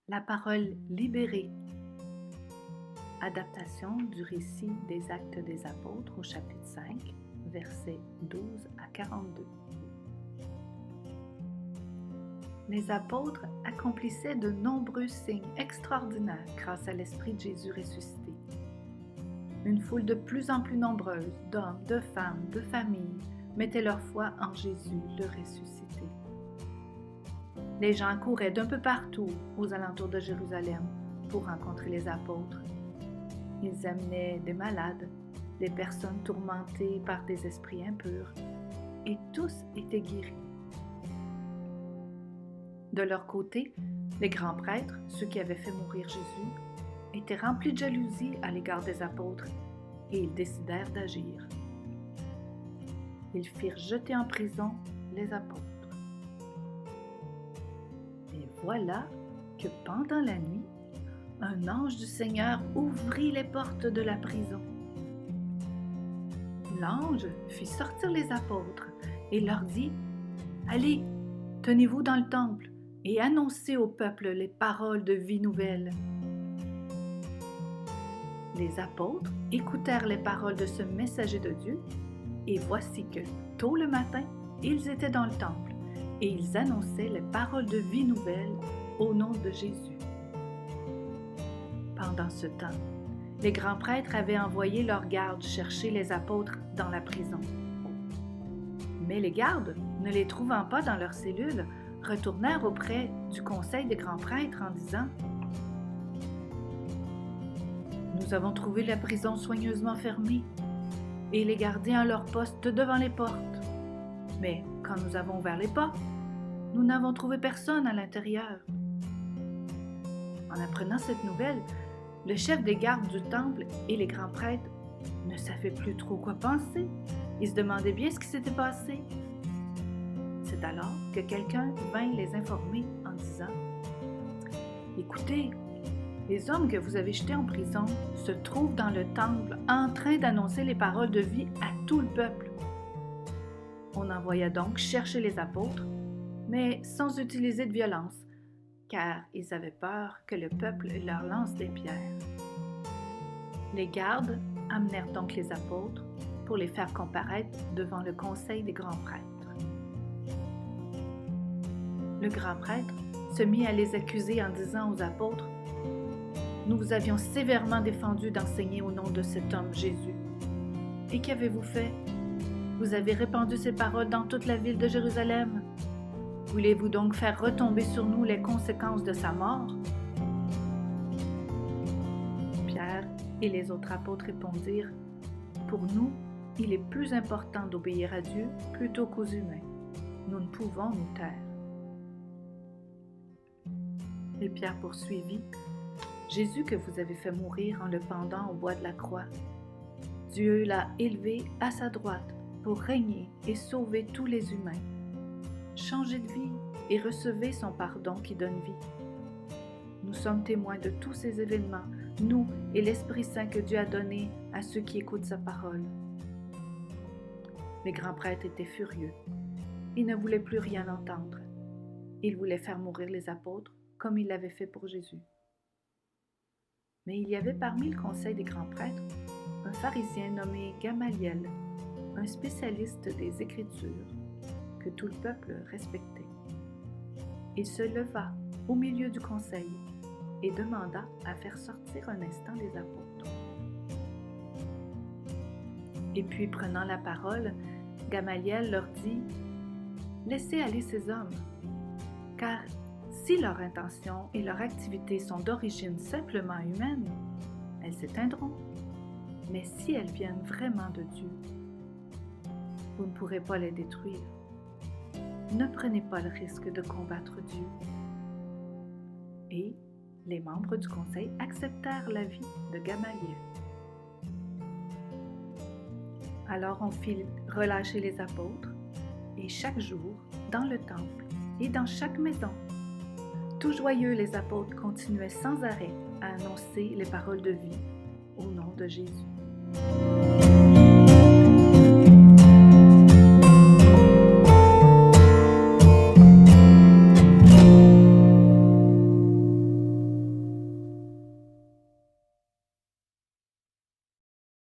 La parole libérée. Adaptation du récit des Actes des Apôtres au chapitre 5, versets 12 à 42. Les apôtres accomplissaient de nombreux signes extraordinaires grâce à l'Esprit de Jésus ressuscité. Une foule de plus en plus nombreuse d'hommes, de femmes, de familles mettait leur foi en Jésus, le ressuscité. Les gens accouraient d'un peu partout aux alentours de Jérusalem pour rencontrer les apôtres. Ils amenaient des malades, des personnes tourmentées par des esprits impurs, et tous étaient guéris. De leur côté, les grands prêtres, ceux qui avaient fait mourir Jésus, étaient remplis de jalousie à l'égard des apôtres, et ils décidèrent d'agir. Ils firent jeter en prison les apôtres. Et voilà que pendant la nuit, un ange du Seigneur ouvrit les portes de la prison. L'ange fit sortir les apôtres et leur dit « Allez, tenez-vous dans le temple et annoncez au peuple les paroles de vie nouvelle. » Les apôtres écoutèrent les paroles de ce messager de Dieu, et voici que, tôt le matin, ils étaient dans le temple, et ils annonçaient les paroles de vie nouvelle au nom de Jésus. Pendant ce temps, les grands prêtres avaient envoyé leurs gardes chercher les apôtres dans la prison. Mais les gardes, ne les trouvant pas dans leurs cellules, retournèrent auprès du conseil des grands prêtres en disant « Nous avons trouvé la prison soigneusement fermée et les gardiens à leur poste devant les portes. Mais quand nous avons ouvert les portes, nous n'avons trouvé personne à l'intérieur. » En apprenant cette nouvelle, le chef des gardes du temple et les grands prêtres ne savaient plus trop quoi penser. Ils se demandaient bien ce qui s'était passé. C'est alors que quelqu'un vint les informer en disant « Écoutez, les hommes que vous avez jetés en prison se trouvent dans le temple en train d'annoncer les paroles de vie à tout le peuple. » On envoya donc chercher les apôtres, mais sans utiliser de violence, car ils avaient peur que le peuple leur lance des pierres. Les gardes amenèrent donc les apôtres pour les faire comparaître devant le conseil des grands prêtres. Le grand prêtre se mit à les accuser en disant aux apôtres « Nous vous avions sévèrement défendu d'enseigner au nom de cet homme Jésus. Et qu'avez-vous fait? Vous avez répandu ces paroles dans toute la ville de Jérusalem. Voulez-vous donc faire retomber sur nous les conséquences de sa mort? » Pierre et les autres apôtres répondirent « Pour nous, il est plus important d'obéir à Dieu plutôt qu'aux humains. Nous ne pouvons nous taire. » Et Pierre poursuivit « Jésus que vous avez fait mourir en le pendant au bois de la croix, Dieu l'a élevé à sa droite pour régner et sauver tous les humains. Changez de vie et recevez son pardon qui donne vie. Nous sommes témoins de tous ces événements, nous et l'Esprit Saint que Dieu a donné à ceux qui écoutent sa parole. » Les grands prêtres étaient furieux. Ils ne voulaient plus rien entendre. Ils voulaient faire mourir les apôtres comme ils l'avaient fait pour Jésus. Mais il y avait parmi le conseil des grands prêtres un pharisien nommé Gamaliel, un spécialiste des Écritures, que tout le peuple respectait. Il se leva au milieu du conseil et demanda à faire sortir un instant les apôtres. Et puis, prenant la parole, Gamaliel leur dit « Laissez aller ces hommes, car si leur intention et leur activité sont d'origine simplement humaine, elles s'éteindront. Mais si elles viennent vraiment de Dieu, vous ne pourrez pas les détruire. Ne prenez pas le risque de combattre Dieu. » Et les membres du conseil acceptèrent l'avis de Gamaliel. Alors on fit relâcher les apôtres, et chaque jour, dans le temple et dans chaque maison, tout joyeux, les apôtres continuaient sans arrêt à annoncer les paroles de vie au nom de Jésus.